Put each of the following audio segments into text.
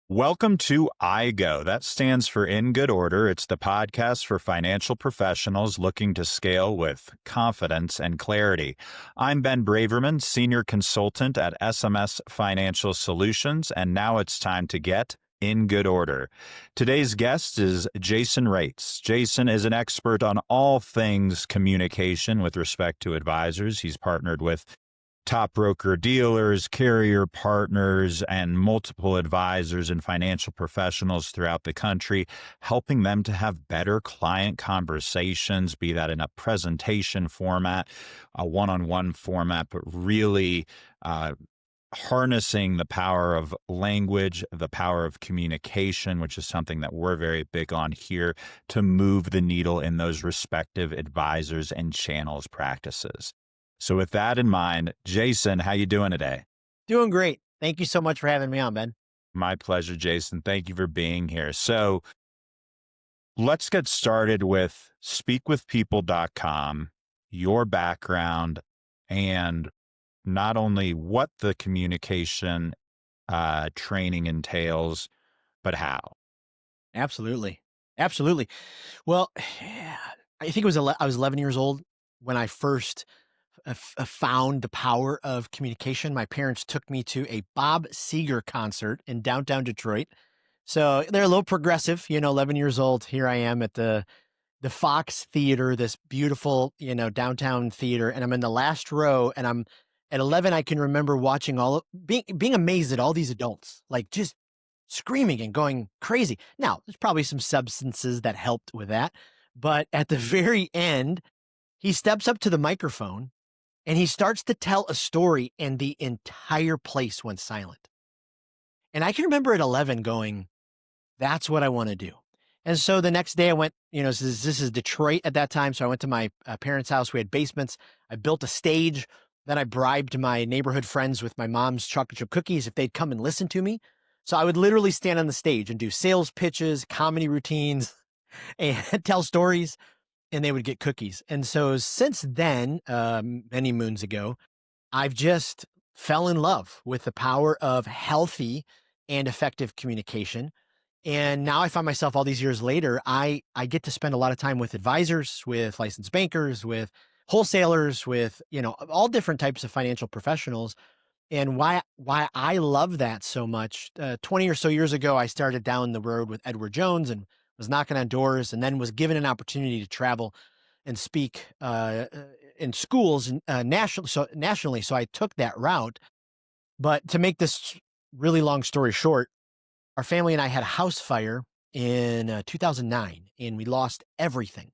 Welcome to IGO. That stands for In Good Order. It's the podcast for financial professionals looking to scale with confidence and clarity. I'm Ben Braverman, Senior Consultant at SMS Financial Solutions, and now it's time to get in good order. Today's guest is Jason Raitz. Jason is an expert on all things communication with respect to advisors. He's partnered with top broker dealers, carrier partners, and multiple advisors and financial professionals throughout the country, helping them to have better client conversations, be that in a presentation format, a one-on-one format, but really harnessing the power of language, the power of communication, which is something that we're very big on here to move the needle in those respective advisors and channels practices. So with that in mind, Jason, how you doing today? Doing great. Thank you so much for having me on, Ben. My pleasure, Jason. Thank you for being here. So let's get started with speakwithpeople.com, your background, and not only what the communication training entails, but how. Absolutely. Absolutely. Well, I think I was 11 years old when I first found the power of communication. My parents took me to a Bob Seger concert in downtown Detroit. So they're a little progressive, 11 years old. Here I am at the Fox Theater, this beautiful, downtown theater, and I'm in the last row, and I'm at 11. I can remember watching being amazed at all these adults, like just screaming and going crazy. Now, there's probably some substances that helped with that, but at the very end, he steps up to the microphone and he starts to tell a story, and the entire place went silent. And I can remember at 11 going, that's what I want to do. And so the next day I went, this is Detroit at that time. So I went to my parents' house. We had basements. I built a stage. Then I bribed my neighborhood friends with my mom's chocolate chip cookies if they'd come and listen to me. So I would literally stand on the stage and do sales pitches, comedy routines, and tell stories, and they would get cookies. And so since then, many moons ago, I've just fell in love with the power of healthy and effective communication. And now I find myself all these years later, I get to spend a lot of time with advisors, with licensed bankers, with wholesalers, with, all different types of financial professionals. And why I love that so much. 20 or so years ago, I started down the road with Edward Jones and was knocking on doors, and then was given an opportunity to travel and speak in schools nationally. So I took that route. But to make this really long story short, our family and I had a house fire in 2009, and we lost everything.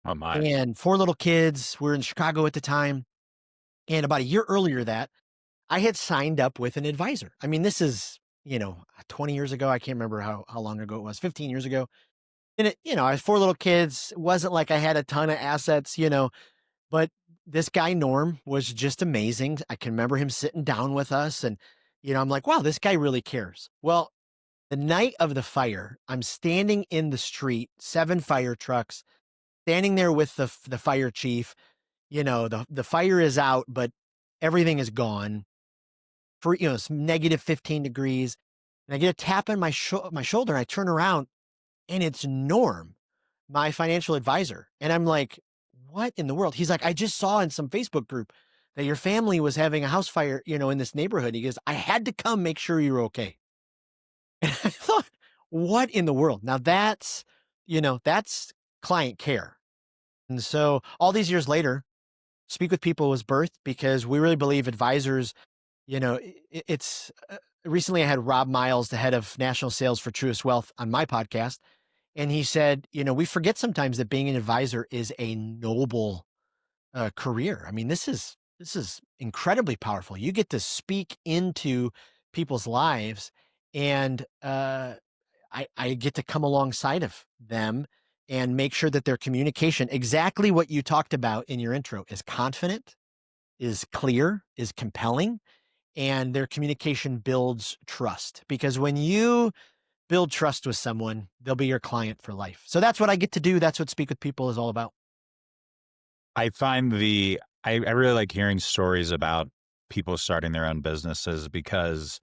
Oh my. And four little kids. We're in Chicago at the time. And about a year earlier that, I had signed up with an advisor. I mean, this is, 20 years ago. I can't remember how long ago it was, 15 years ago. And I had four little kids. It wasn't like I had a ton of assets, but this guy, Norm, was just amazing. I can remember him sitting down with us, and, I'm like, wow, this guy really cares. Well, the night of the fire, I'm standing in the street, 7 fire trucks, standing there with the fire chief. The fire is out, but everything is gone. For it's negative 15 degrees, and I get a tap on my shoulder, and I turn around, and it's Norm, my financial advisor, and I'm like, "What in the world?" He's like, "I just saw in some Facebook group that your family was having a house fire, in this neighborhood." He goes, "I had to come make sure you were okay." And I thought, what in the world? Now that's client care. And so all these years later, Speak with People was birthed because we really believe advisors, it's recently I had Rob Miles, the head of national sales for Truist Wealth, on my podcast. And he said, we forget sometimes that being an advisor is a noble career. I mean, this is incredibly powerful. You get to speak into people's lives, and I get to come alongside of them and make sure that their communication, exactly what you talked about in your intro, is confident, is clear, is compelling, and their communication builds trust. Because when you build trust with someone, they'll be your client for life. So that's what I get to do. That's what Speak with People is all about. I find I really like hearing stories about people starting their own businesses because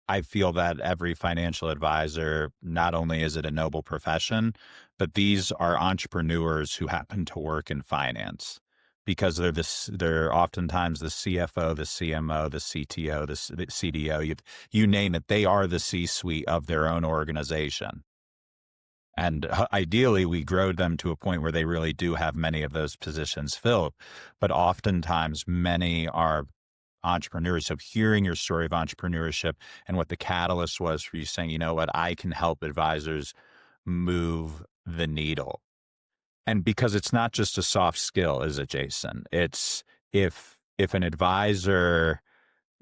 I feel that every financial advisor, not only is it a noble profession, but these are entrepreneurs who happen to work in finance because they're oftentimes the CFO, the CMO, the CTO, the CDO, you name it. They are the C-suite of their own organization. And ideally, we grow them to a point where they really do have many of those positions filled. But oftentimes, many are entrepreneurs. So hearing your story of entrepreneurship and what the catalyst was for you saying, you know what, I can help advisors move the needle. And because it's not just a soft skill, is it, Jason? It's if an advisor,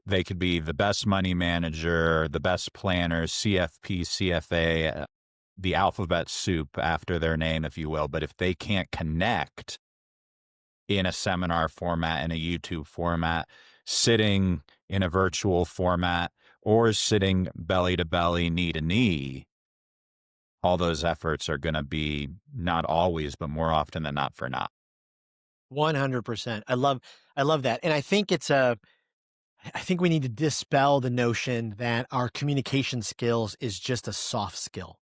they could be the best money manager, the best planner, CFP, CFA, the alphabet soup after their name, if you will. But if they can't connect in a seminar format, in a YouTube format, sitting in a virtual format, or sitting belly to belly, knee to knee, all those efforts are going to be not always, but more often than not for naught. 100%. I love that. And I think I think we need to dispel the notion that our communication skills is just a soft skill.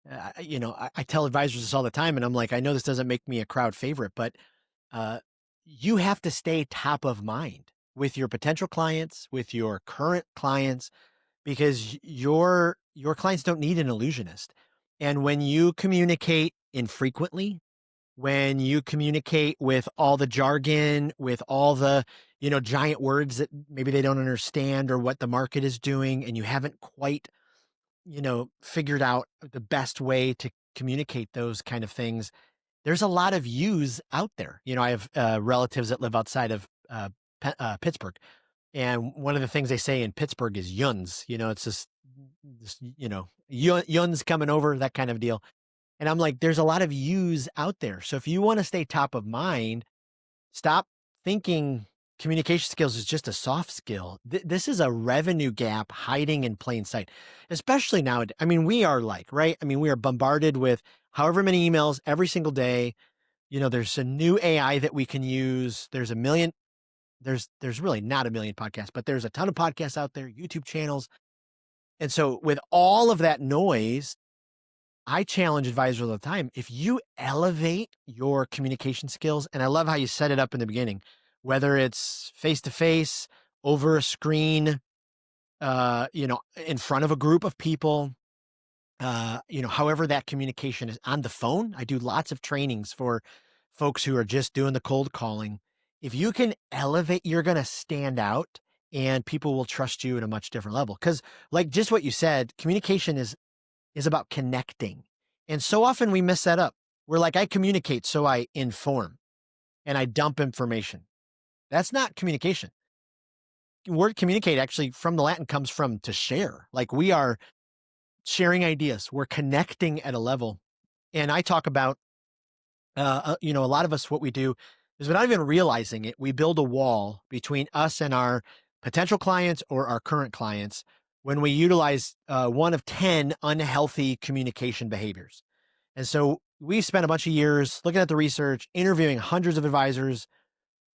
I tell advisors this all the time, and I'm like, I know this doesn't make me a crowd favorite, but uh, you have to stay top of mind with your potential clients, with your current clients, because your clients don't need an illusionist. And when you communicate infrequently, when you communicate with all the jargon, with all the, giant words that maybe they don't understand or what the market is doing, and you haven't quite, figured out the best way to communicate those kind of things, there's a lot of yous out there. I have relatives that live outside of Pittsburgh. And one of the things they say in Pittsburgh is yuns. It's this yuns coming over, that kind of deal. And I'm like, there's a lot of yous out there. So if you want to stay top of mind, stop thinking communication skills is just a soft skill. This is a revenue gap hiding in plain sight, especially now. I mean, we are like, right? I mean, we are bombarded with however many emails every single day. There's a new AI that we can use. There's a million, there's really not a million podcasts, but there's a ton of podcasts out there, YouTube channels. And so with all of that noise, I challenge advisors all the time. If you elevate your communication skills, and I love how you set it up in the beginning, whether it's face to face, over a screen, in front of a group of people, however that communication is on the phone. I do lots of trainings for folks who are just doing the cold calling. If you can elevate, you're going to stand out and people will trust you at a much different level. Cause like just what you said, communication is about connecting. And so often we mess that up. We're like, I communicate, so I inform and I dump information. That's not communication. The word communicate actually from the Latin comes from to share. Like we are sharing ideas. We're connecting at a level. And I talk about, a lot of us, what we do is without even realizing it, we build a wall between us and our potential clients or our current clients when we utilize one of 10 unhealthy communication behaviors. And so we've spent a bunch of years looking at the research, interviewing hundreds of advisors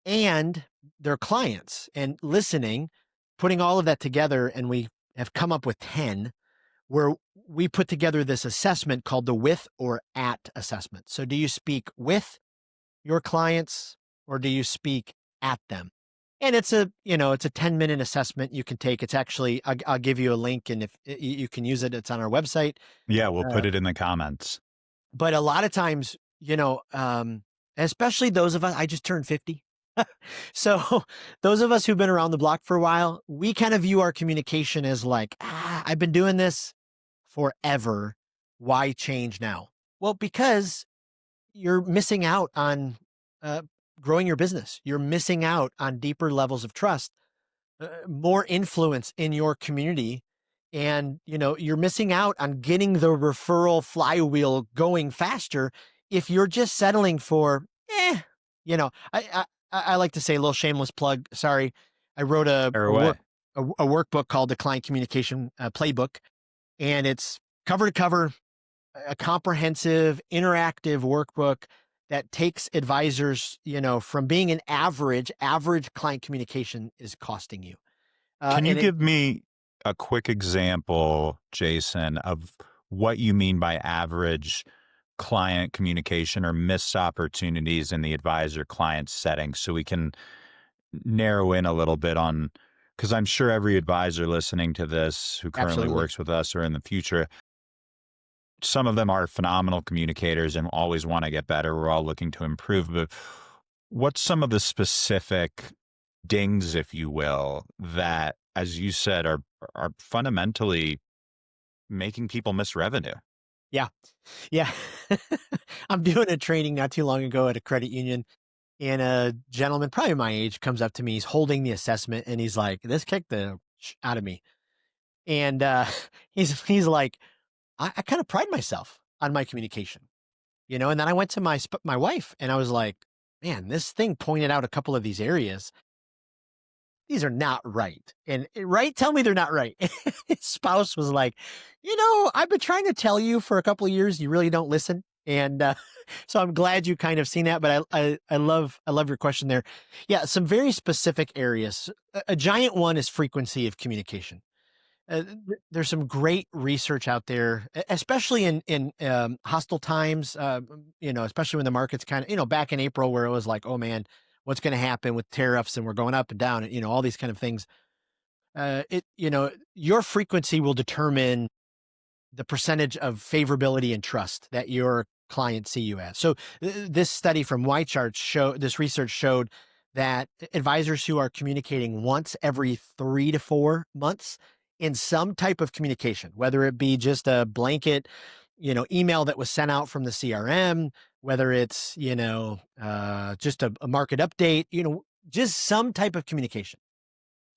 and their clients and listening, putting all of that together. And we have come up with 10 where we put together this assessment called the with or at assessment. So do you speak with your clients or do you speak at them? And it's a 10-minute assessment you can take. It's actually, I'll give you a link and if you can use it, it's on our website. Yeah, we'll Uh, put it in the comments. but a lot of times, especially those of us, I just turned 50. So those of us who've been around the block for a while, we kind of view our communication as like, I've been doing this forever. Why change now? Well, because you're missing out on uh, growing your business. You're missing out on deeper levels of trust, more influence in your community. And, you're missing out on getting the referral flywheel going faster if you're just settling for, I like to say a little shameless plug. Sorry. I wrote Or away. a workbook called the Client Communication Playbook, and it's cover to cover, a comprehensive, interactive workbook that takes advisors, from being an average client communication is costing you. Can you And it, give me a quick example, Jason, of what you mean by average client communication or missed opportunities in the advisor client setting so we can narrow in a little bit on, because I'm sure every advisor listening to this who currently Absolutely. works with us or in the future, some of them are phenomenal communicators and always want to get better. We're all looking to improve, but what's some of the specific dings, if you will, that, as you said, are fundamentally making people miss revenue? Yeah. Yeah. I'm doing a training not too long ago at a credit union, and a gentleman, probably my age, comes up to me. He's holding the assessment, and he's like, "This kicked the out of me." And he's like, "I kind of pride myself on my communication, you know." And then I went to my wife, and I was like, "Man, this thing pointed out a couple of these areas. These are not right." And right, tell me they're not right. His spouse was like, "I've been trying to tell you for a couple of years, you really don't listen." And so I'm glad you kind of seen that. But I love your question there. Yeah, some very specific areas. A giant one is frequency of communication. There's some great research out there, especially in hostile times. Especially when the market's kind of, back in April, where it was like, oh man, what's going to happen with tariffs, and we're going up and down, and all these kind of things. Your frequency will determine the percentage of favorability and trust that your clients see you as. So this study from this research showed that advisors who are communicating once every 3 to 4 months in some type of communication, whether it be just a blanket, email that was sent out from the CRM, whether it's, just a market update, just some type of communication,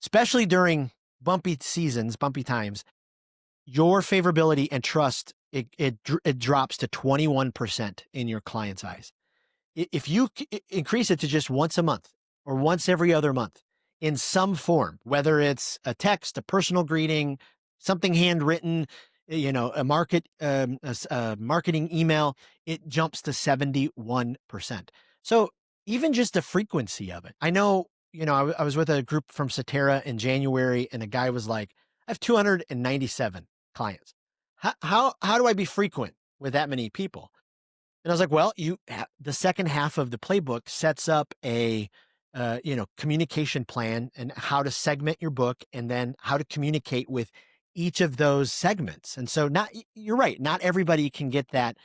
especially during bumpy seasons, bumpy times, your favorability and trust, it drops to 21% in your client's eyes. If you increase it to just once a month or once every other month in some form, whether it's a text, a personal greeting, something handwritten, a marketing email, it jumps to 71%. So even just the frequency of it. I know, I was with a group from Cetera in January, and a guy was like, "I have 297 clients. How do I be frequent with that many people?" And I was like, "Well, the second half of the playbook sets up a communication plan, and how to segment your book, and then how to communicate with each of those segments." And so, you're right, not everybody can get that,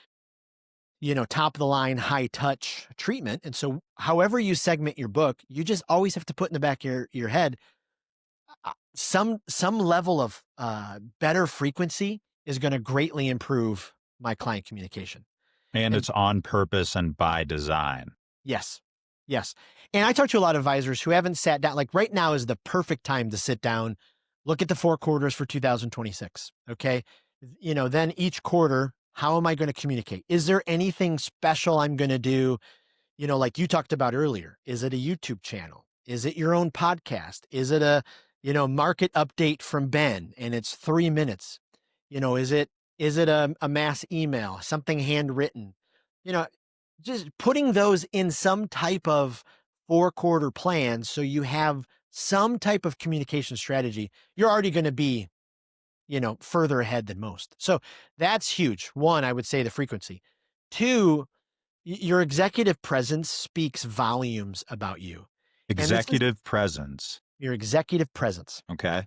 top of the line, high touch treatment. And so however you segment your book, you just always have to put in the back of your head, some level of better frequency is going to greatly improve my client communication. And And it's on purpose and by design. yes, yes. And I talk to a lot of advisors who haven't sat down. Like right now is the perfect time to sit down, look at the 4 quarters for 2026. Okay. Then each quarter, how am I going to communicate? Is there anything special I'm going to do? Like you talked about earlier, is it a YouTube channel? Is it your own podcast? Is it a, market update from Ben and it's 3 minutes? Is it a mass email, something handwritten? You know, just putting those in some type of 4 quarter plan, so you have some type of communication strategy, you're already going to be, further ahead than most. So that's huge. One, I would say the frequency. Two, your executive presence speaks volumes about you. And this is Executive presence. your executive presence. Okay.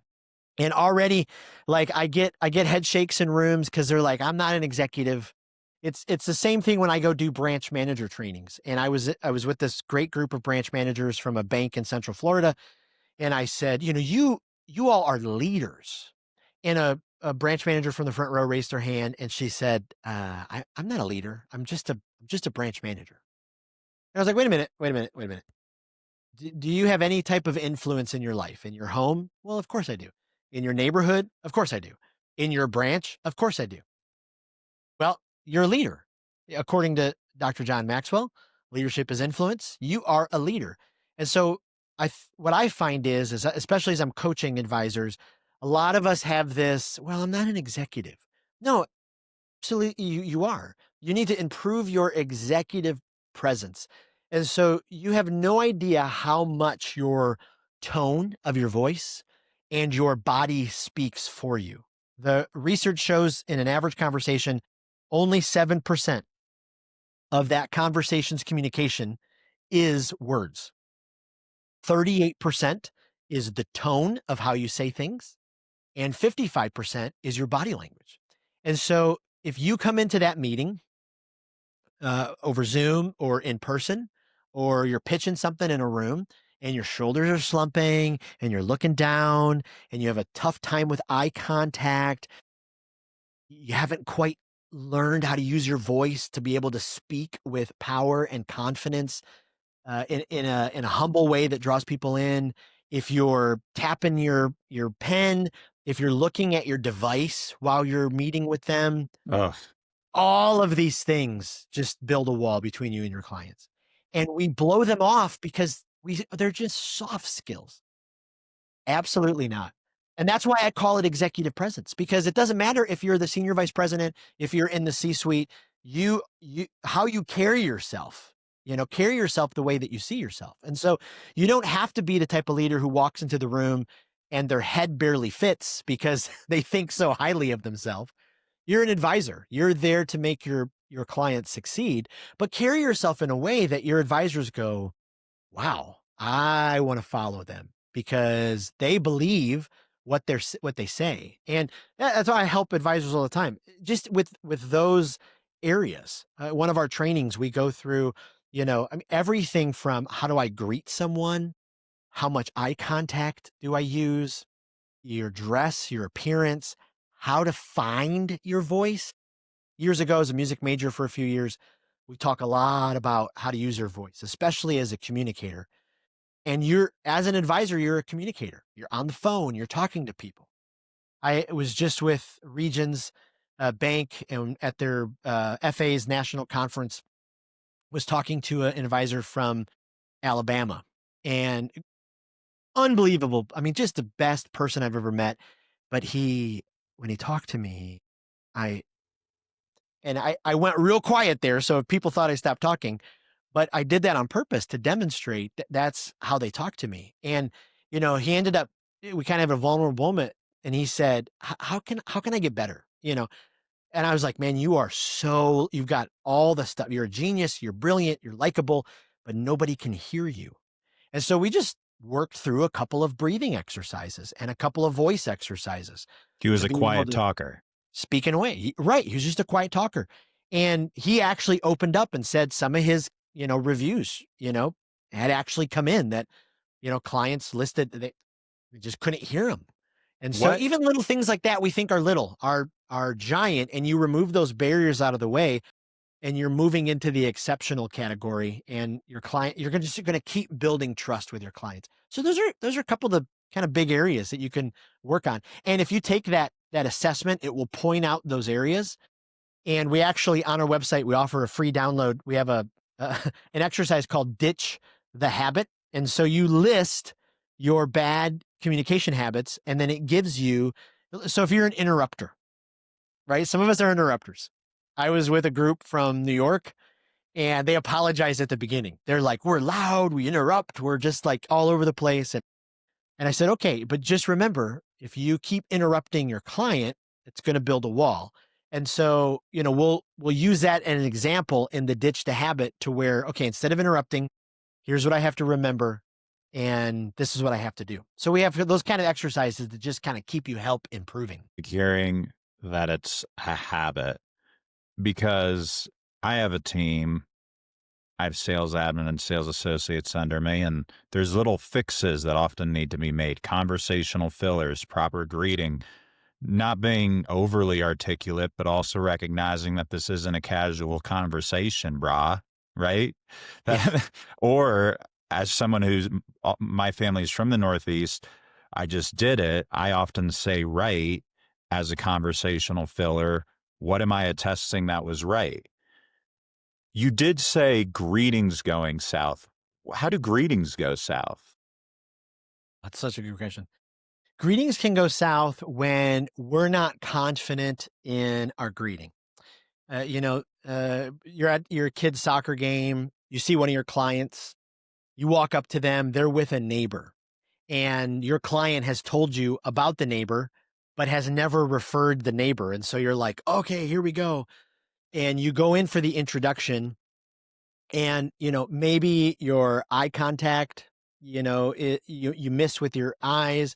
And already, like, I get head shakes in rooms because they're like, "I'm not an executive." It's the same thing when I go do branch manager trainings. And I was with this great group of branch managers from a bank in Central Florida, and I said, you all are leaders." And a branch manager from the front row raised her hand, and she said, I'm not a leader. I'm just a branch manager." And I was like, "Wait a minute, wait a minute, wait a minute. Do you have any type of influence in your life? In your home? Well, of course I do. In your neighborhood? Of course I do. In your branch? Of course I do." Well, you're a leader. According to Dr. John Maxwell, leadership is influence. You are a leader. And so what I find is especially as I'm coaching advisors, a lot of us have this, "Well, I'm not an executive." No, absolutely, you are. You need to improve your executive presence. And so you have no idea how much your tone of your voice and your body speaks for you. The research shows in an average conversation, only 7% of that conversation's communication is words. 38% is the tone of how you say things, and 55% is your body language. And so if you come into that meeting over Zoom or in person, or you're pitching something in a room and your shoulders are slumping and you're looking down and you have a tough time with eye contact, you haven't quite learned how to use your voice to be able to speak with power and confidence in a humble way that draws people in. If you're tapping your pen, if you're looking at your device while you're meeting with them, Ugh. all of these things just build a wall between you and your clients. And we blow them off because they're just soft skills. Absolutely not. And that's why I call it executive presence, because it doesn't matter if you're the senior vice president, if you're in the C-suite, you how you carry yourself, carry yourself the way that you see yourself. And so you don't have to be the type of leader who walks into the room and their head barely fits because they think so highly of themselves. You're an advisor. You're there to make your clients succeed, but carry yourself in a way that your advisors go, wow, I want to follow them because they believe what they say. And that's why I help advisors all the time. Just with those areas. One of our trainings we go through, I mean, everything from how do I greet someone, how much eye contact do I use, your dress, your appearance, how to find your voice. Years ago, as a music major for a few years, we talk a lot about how to use your voice, especially as a communicator. And as an advisor, you're a communicator. You're on the phone, you're talking to people. I was just with Regions Bank and at their FA's national conference, was talking to an advisor from Alabama, and unbelievable. I mean, just the best person I've ever met. But when he talked to me, I, I went real quiet there. So if people thought I stopped talking, but I did that on purpose to demonstrate that that's how they talk to me. And, he ended up, we kind of have a vulnerable moment, and he said, how can I get better? And I was like, man, you've got all the stuff. You're a genius. You're brilliant. You're likable, but nobody can hear you. And so we just worked through a couple of breathing exercises and a couple of voice exercises He was to a be able quiet to talker. speak in a way. Right. He was just a quiet talker. And he actually opened up and said some of his, reviews, had actually come in that, clients listed they just couldn't hear him. And so What even little things like that we think are little are giant, and you remove those barriers out of the way and you're moving into the exceptional category, and your client, you're going to keep building trust with your clients. So those are a couple of the kind of big areas that you can work on. And if you take that assessment, it will point out those areas. And we actually, on our website, we offer a free download. We have an exercise called Ditch the Habit. And so you list your bad communication habits, and then it gives you, so if you're an interrupter, right? Some of us are interrupters. I was with a group from New York, and they apologized at the beginning. They're like, we're loud, we interrupt, we're just like all over the place. And I said, okay, but just remember, if you keep interrupting your client, it's going to build a wall. And so, we'll use that as an example in the Ditch the Habit, to where, okay, instead of interrupting, here's what I have to remember, and this is what I have to do. So we have those kind of exercises that just kind of keep you help improving. hearing that it's a habit, because I have a team. I have sales admin and sales associates under me, and there's little fixes that often need to be made. Conversational fillers, proper greeting, not being overly articulate, but also recognizing that this isn't a casual conversation, brah, right? Yeah. Or as someone my family's from the Northeast, I just did it. I often say right as a conversational filler. What am I attesting that was right? You did say greetings going south. How do greetings go south? That's such a good question. Greetings can go south when we're not confident in our greeting. You're at your kid's soccer game, you see one of your clients, you walk up to them, they're with a neighbor, and your client has told you about the neighbor, but has never referred the neighbor. And so you're like, okay, here we go. And you go in for the introduction, and, maybe your eye contact, you miss with your eyes.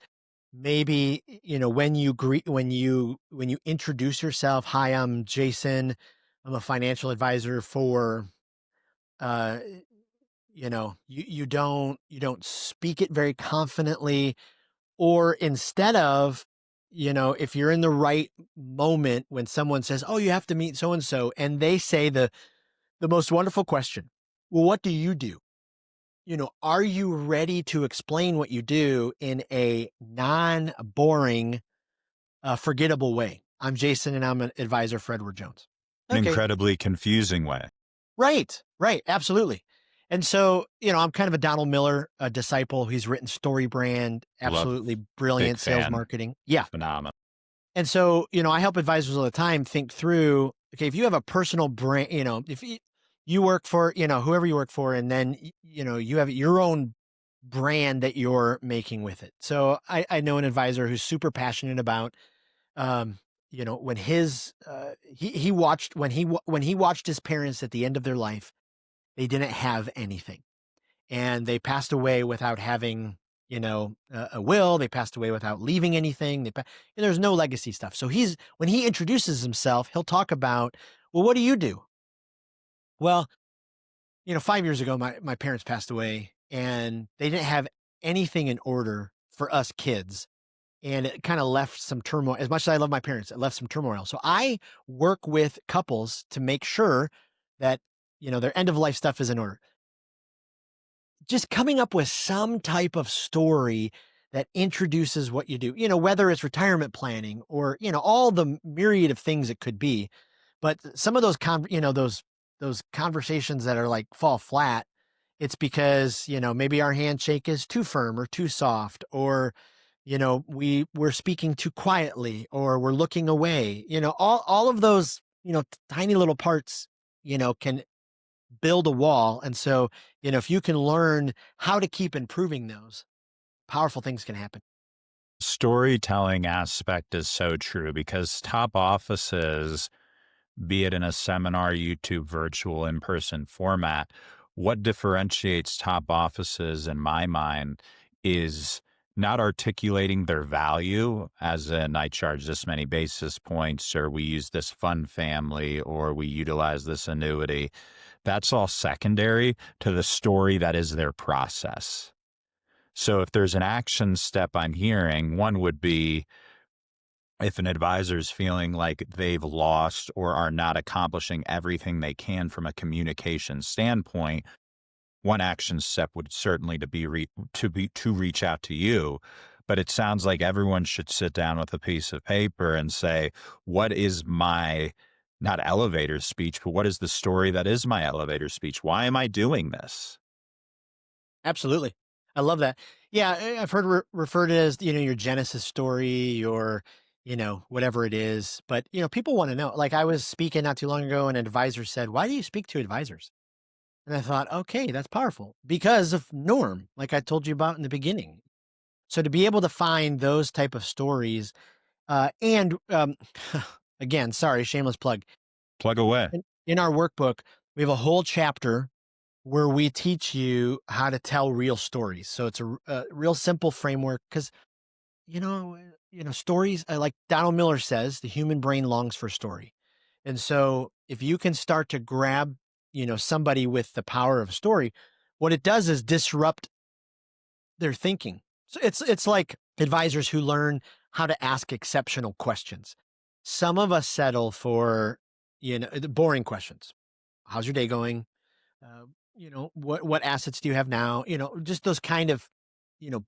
Maybe, when you greet, when you introduce yourself, hi, I'm Jason. I'm a financial advisor for, uh, you don't speak it very confidently, or instead of, if you're in the right moment when someone says, oh, you have to meet so and so, and they say the most wonderful question, well, what do you do? Are you ready to explain what you do in a non boring, forgettable way? I'm Jason, and I'm an advisor for Edward Jones. An Okay. incredibly confusing way. Right. Right. Absolutely. And so, I'm kind of a Donald Miller disciple. He's written Story Brand, Love, absolutely big brilliant sales fan, marketing. Yeah. phenomenal. And so, I help advisors all the time think through, okay, if you have a personal brand, if you work for, whoever you work for, and then, you have your own brand that you're making with it. So I know an advisor who's super passionate about, um, when he watched, when he watched his parents at the end of their life, they didn't have anything, and they passed away without having, a will. They passed away without leaving anything. And there's no legacy stuff. So when he introduces himself, he'll talk about, well, what do you do? Well, 5 years ago, my parents passed away, and they didn't have anything in order for us kids. And it kind of left some turmoil. As much as I love my parents, it left some turmoil. So I work with couples to make sure that, their end of life stuff is in order. Just coming up with some type of story that introduces what you do, whether it's retirement planning or, all the myriad of things it could be. But some of those, those conversations that are like fall flat, it's because, maybe our handshake is too firm or too soft, or, we're speaking too quietly, or we're looking away, all of those, tiny little parts, can build a wall. And so, if you can learn how to keep improving those, powerful things can happen. Storytelling aspect is so true because top offices, be it in a seminar, YouTube, virtual, in person format, what differentiates top offices in my mind is not articulating their value, as in, I charge this many basis points, or we use this fund family, or we utilize this annuity. That's all secondary to the story that is their process. So if there's an action step I'm hearing, one would be if an advisor is feeling like they've lost or are not accomplishing everything they can from a communication standpoint, one action step would certainly to reach out to you. But it sounds like everyone should sit down with a piece of paper and say, what is my not elevator speech, but what is the story that is my elevator speech? Why am I doing this? Absolutely. I love that. Yeah. I've heard referred as, your Genesis story, your, whatever it is. But, people want to know. Like, I was speaking not too long ago, and an advisor said, why do you speak to advisors? And I thought, okay, that's powerful because of norm, like I told you about in the beginning. So to be able to find those type of stories, and again, sorry, shameless plug. Plug away. In our workbook, we have a whole chapter where we teach you how to tell real stories. So it's a real simple framework because, stories, like Donald Miller says, the human brain longs for story. And so if you can start to grab, somebody with the power of a story, what it does is disrupt their thinking. So it's like advisors who learn how to ask exceptional questions. Some of us settle for, the boring questions. How's your day going? Uh, what assets do you have now? Just those kind of,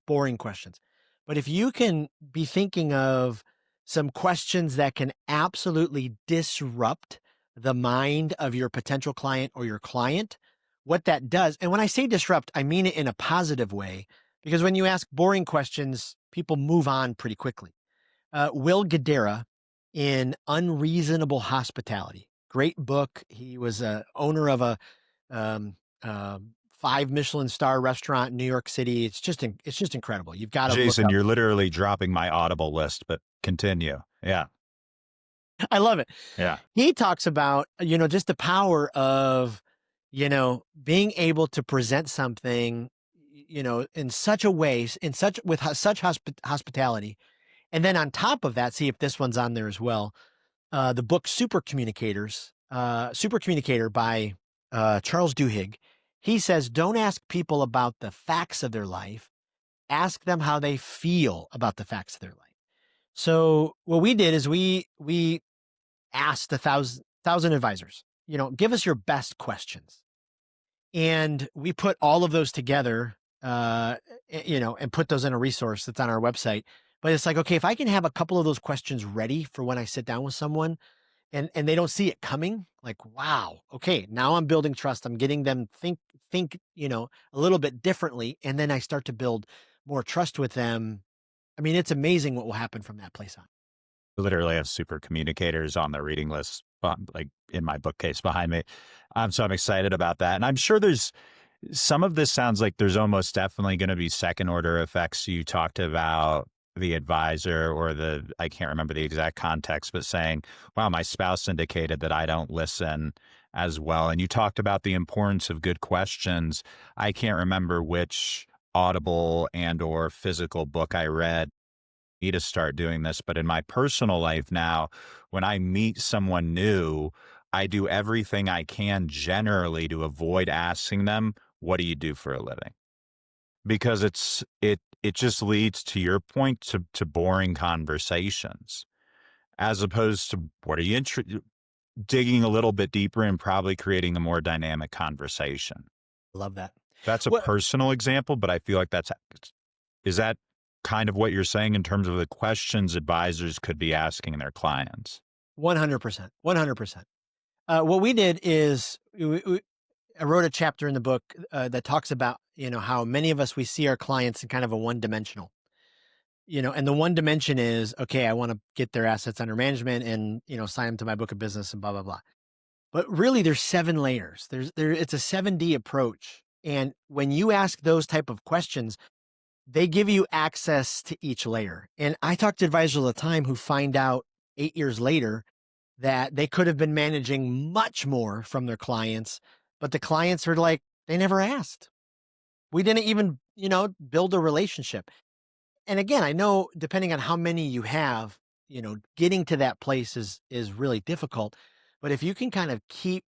boring questions. But if you can be thinking of some questions that can absolutely disrupt the mind of your potential client or your client, what that does, and when I say disrupt, I mean it in a positive way, because when you ask boring questions, people move on pretty quickly. Will Guidara in Unreasonable Hospitality, great book. He was a owner of a um, 5 Michelin star restaurant in New York City. It's just incredible. You've got to look Jason, up. you're literally dropping my Audible list, but continue. Yeah. I love it. Yeah. He talks about, just the power of, being able to present something, in such a way, such hospitality. And then on top of that, see if this one's on there as well. The book Super Communicator by Charles Duhigg. He says, don't ask people about the facts of their life. Ask them how they feel about the facts of their life. So what we did is we asked a thousand advisors, give us your best questions. And we put all of those together, and put those in a resource that's on our website. But it's like, okay, if I can have a couple of those questions ready for when I sit down with someone and they don't see it coming, like, wow, okay, now I'm building trust. I'm getting them think, a little bit differently. And then I start to build more trust with them. I mean, it's amazing what will happen from that place on. Literally have super communicators on the reading list, like in my bookcase behind me. So I'm excited about that. And I'm sure there's some of this sounds like there's almost definitely going to be second order effects. You talked about the advisor or I can't remember the exact context, but saying, wow, my spouse indicated that I don't listen as well. And you talked about the importance of good questions. I can't remember which Audible and or physical book I read me to start doing this, but in my personal life now, when I meet someone new, I do everything I can generally to avoid asking them, what do you do for a living? Because it just leads, to your point, to boring conversations, as opposed to what are you digging a little bit deeper and probably creating a more dynamic conversation. Love that. That's a Well, personal example, but I feel like is that kind of what you're saying in terms of the questions advisors could be asking their clients? 100%, 100%. What we did is I wrote a chapter in the book that talks about, how many of us, we see our clients in kind of a one dimensional, and the one dimension is, okay, I want to get their assets under management and, sign them to my book of business and blah, blah, blah. But really there's 7 layers. It's a 7D approach. And when you ask those type of questions, they give you access to each layer. And I talk to advisors all the time who find out 8 years later that they could have been managing much more from their clients, but the clients are like, they never asked. We didn't even, build a relationship. And again, I know depending on how many you have, getting to that place is really difficult. But if you can kind of keep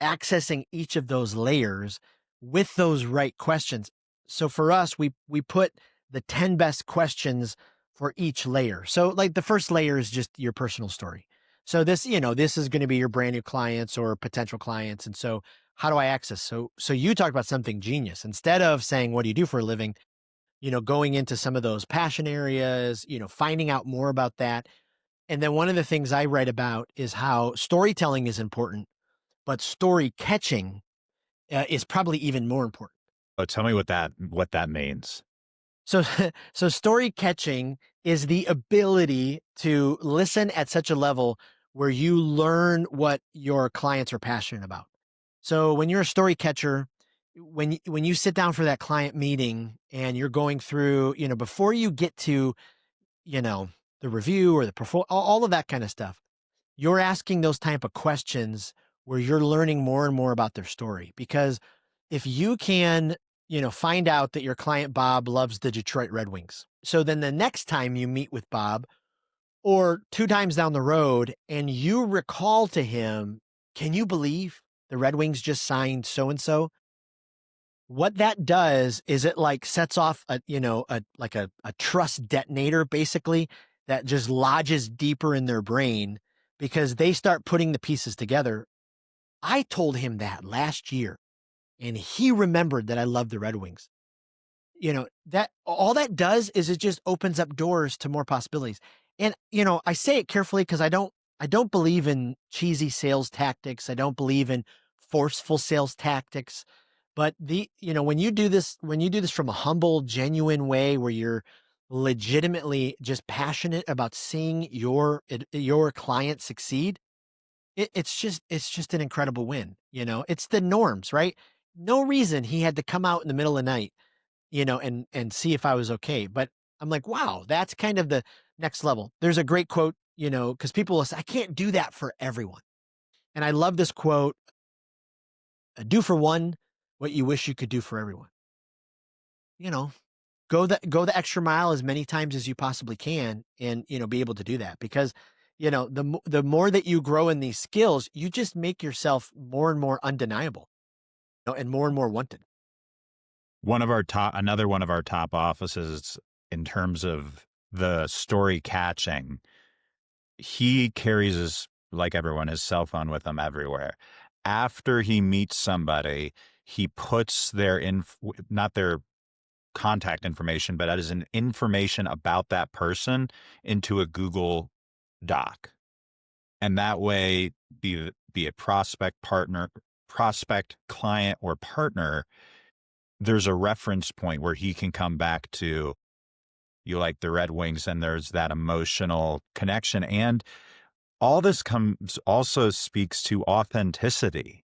accessing each of those layers with those right questions. So for us, we put the 10 best questions for each layer. So like the first layer is just your personal story. So this is going to be your brand new clients or potential clients. And so how do I access? So you talked about something genius. Instead of saying, what do you do for a living? Going into some of those passion areas, finding out more about that. And then one of the things I write about is how storytelling is important, but story catching is probably even more important. Oh, tell me what that means. So, so story catching is the ability to listen at such a level where you learn what your clients are passionate about. So, when you're a story catcher, when you sit down for that client meeting and you're going through, before you get to, you know, the review or the all of that kind of stuff, you're asking those type of questions where you're learning more and more about their story. Because if you can, find out that your client Bob loves the Detroit Red Wings, so then the next time you meet with Bob or 2 times down the road and you recall to him, can you believe the Red Wings just signed so and so? What that does is it like sets off a trust detonator basically that just lodges deeper in their brain because they start putting the pieces together. I told him that last year and he remembered that I love the Red Wings. That all that does is it just opens up doors to more possibilities. And I say it carefully because I don't believe in cheesy sales tactics. I don't believe in forceful sales tactics. But when you do this from a humble, genuine way where you're legitimately just passionate about seeing your client succeed, it's just an incredible win. It's the norms, right? no reason he had to come out in the middle of the night, and see if I was okay. But I'm like, wow, that's kind of the next level. There's a great quote, because people will say, I can't do that for everyone. And I love this quote: do for one what you wish you could do for everyone. You know, go the extra mile as many times as you possibly can, and be able to do that, because the more that you grow in these skills, you just make yourself more and more undeniable, and more wanted. Another one of our top offices in terms of the story catching, he carries like everyone, his cell phone with him everywhere. After he meets somebody, he puts not their contact information, but as an information about that person into a Google Doc. And that way, be a prospect, client, or partner, there's a reference point where he can come back to, you like the Red Wings, and there's that emotional connection. And all this comes also speaks to authenticity,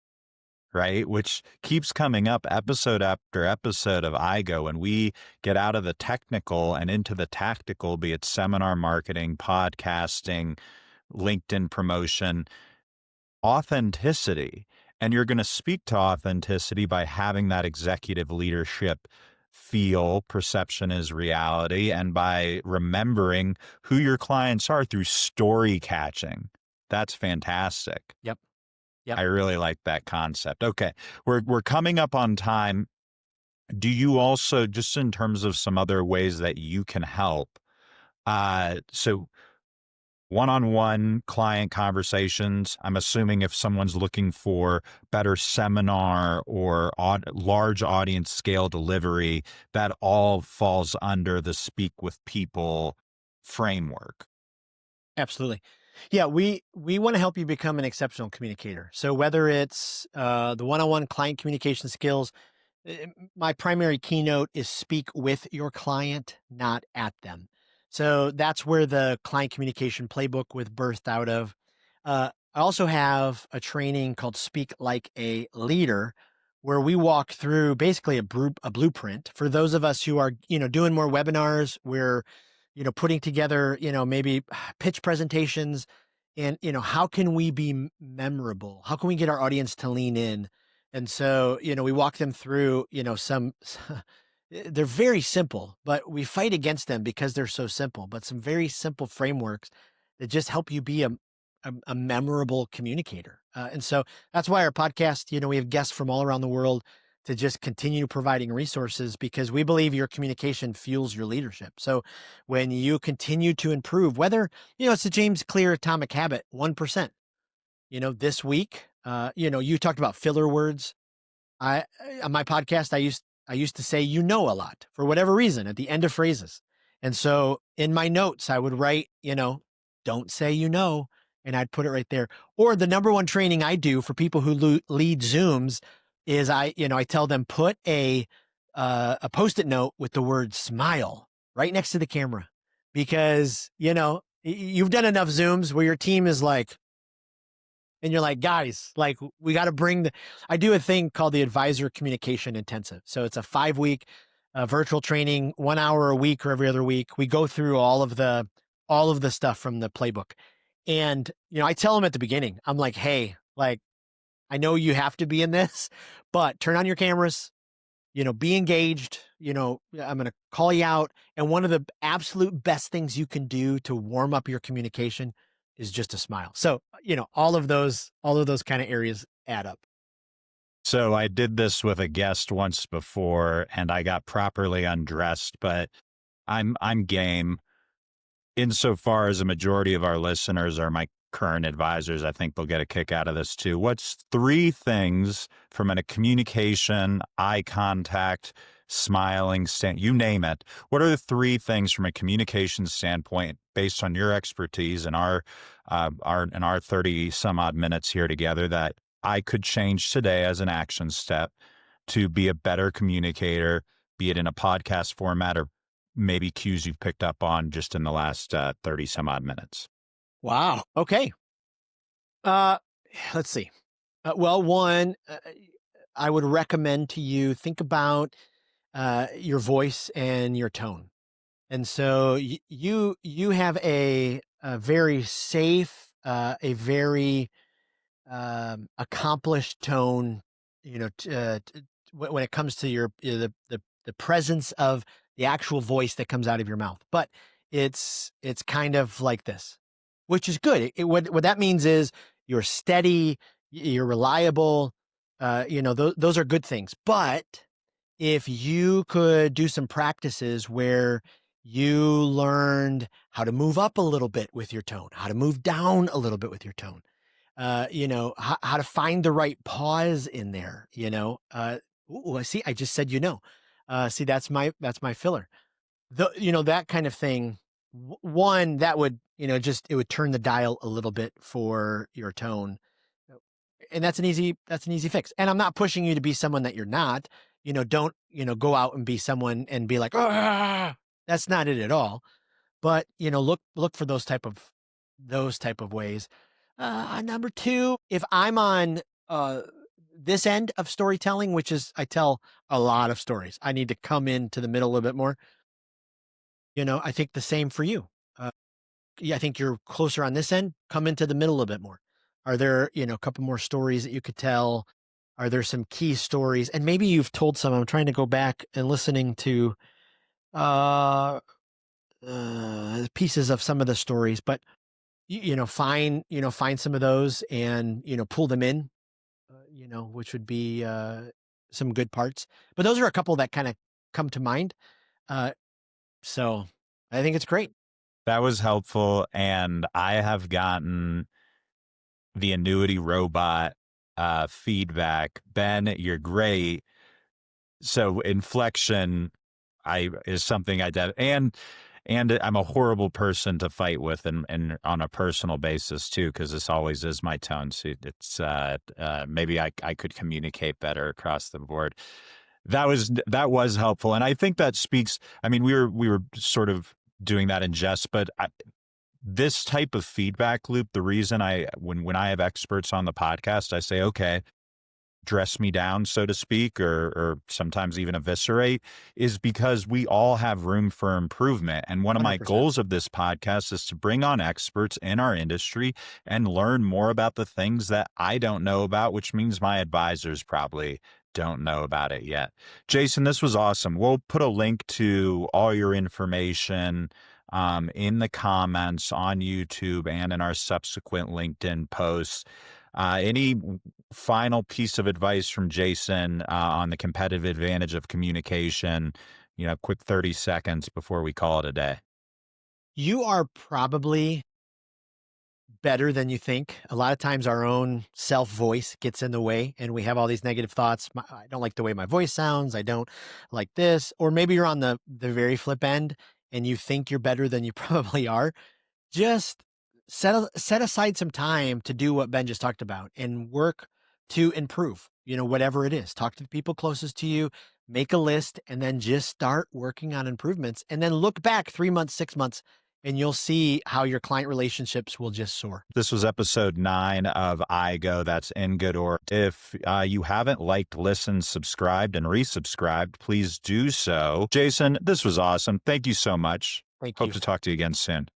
right? Which keeps coming up episode after episode of IGO. And we get out of the technical and into the tactical, be it seminar marketing, podcasting, LinkedIn promotion, authenticity. And you're going to speak to authenticity by having that executive leadership feel perception is reality, and by remembering who your clients are through story catching. That's fantastic. Yep. Yep. I really like that concept. Okay. We're coming up on time. Do you also, just in terms of some other ways that you can help, so one-on-one client conversations, I'm assuming if someone's looking for better seminar or large audience scale delivery, that all falls under the Speak with People framework. Absolutely. Yeah, we want to help you become an exceptional communicator. So whether it's the one-on-one client communication skills, my primary keynote is speak with your client, not at them. So that's where the client communication playbook was birthed out of. I also have a training called Speak Like a Leader, where we walk through basically a blueprint for those of us who are, doing more webinars. We're, putting together, maybe pitch presentations, and, how can we be memorable? How can we get our audience to lean in? And so, we walk them through, some, they're very simple, but we fight against them because they're so simple, but some very simple frameworks that just help you be a memorable communicator. And so that's why our podcast, we have guests from all around the world to just continue providing resources, because we believe your communication fuels your leadership. So when you continue to improve, whether, it's the James Clear atomic habit, 1%, this week, you talked about filler words. I on my podcast, I used to say, a lot for whatever reason at the end of phrases. And so in my notes, I would write, don't say, and I'd put it right there. Or the number one training I do for people who lead Zooms is I tell them, put a Post-it note with the word smile right next to the camera, because, you've done enough Zooms where your team is like, and you're like, guys, like, we got to I do a thing called the Advisor Communication Intensive. So it's a 5-week virtual training, 1 hour a week or every other week. We go through all of the stuff from the playbook. And, I tell them at the beginning, I'm like, hey, like, I know you have to be in this, but turn on your cameras, be engaged, I'm going to call you out. And one of the absolute best things you can do to warm up your communication is just a smile. So, all of those kind of areas add up. So I did this with a guest once before, and I got properly undressed, but I'm game. Insofar as a majority of our listeners are my current advisors, I think they'll get a kick out of this too. What's 3 things from a communication, eye contact, smiling, you name it? What are the 3 things from a communication standpoint, based on your expertise and our 30 some odd minutes here together, that I could change today as an action step to be a better communicator, be it in a podcast format or maybe cues you've picked up on just in the last 30 some odd minutes? Wow. Okay. Uh, let's see. Well, one, I would recommend to you think about your voice and your tone. And so you have a very safe, a very accomplished tone, when it comes to the presence of the actual voice that comes out of your mouth. But it's kind of like this, which is good. What that means is you're steady, you're reliable. Those are good things. But if you could do some practices where you learned how to move up a little bit with your tone, how to move down a little bit with your tone, how to find the right pause in there, ooh, I see, I just said, see, that's my filler. That kind of thing. One that would, just it would turn the dial a little bit for your tone. Uh, And that's an easy fix. And I'm not pushing you to be someone that you're not. Don't, go out and be someone and be like, "Ah!" That's not it at all. But, look for those type of ways. Number 2, if I'm on, this end of storytelling, which is I tell a lot of stories. I need to come into the middle a little bit more. I think the same for you. Uh, yeah, I think you're closer on this end, come into the middle a bit more. Are there, a couple more stories that you could tell? Are there some key stories? And maybe you've told some. I'm trying to go back and listening to, uh, pieces of some of the stories, but find some of those and, pull them in, which would be, some good parts. But those are a couple that kind of come to mind. Uh, so I think it's great. That was helpful, and I have gotten the annuity robot feedback. Ben, you're great. So inflection, I is something and I'm a horrible person to fight with, and on a personal basis too, because this always is my tone. So it's maybe I could communicate better across the board. That was helpful, and I think that speaks. I mean, we were sort of doing that in jest, but this type of feedback loop, the reason when I have experts on the podcast, I say, okay, dress me down, so to speak, or sometimes even eviscerate, is because we all have room for improvement. And one of my 100%. goals of this podcast is to bring on experts in our industry and learn more about the things that I don't know about, which means my advisors probably don't know about it yet. Jason, this was awesome. We'll put a link to all your information in the comments on YouTube and in our subsequent LinkedIn posts. Any final piece of advice from Jason on the competitive advantage of communication? Quick 30 seconds before we call it a day. You are probably better than you think. A lot of times our own self voice gets in the way and we have all these negative thoughts. I don't like the way my voice sounds. I don't like this. Or maybe you're on the very flip end and you think you're better than you probably are. Just set aside some time to do what Ben just talked about and work to improve, whatever it is. Talk to the people closest to you, make a list, and then just start working on improvements. And then look back 3 months, 6 months, and you'll see how your client relationships will just soar. This was episode 9 of IGO. That's in good order. If you haven't liked, listened, subscribed, and resubscribed, please do so. Jason, this was awesome. Thank you so much. Thank Hope you. to talk to you again soon.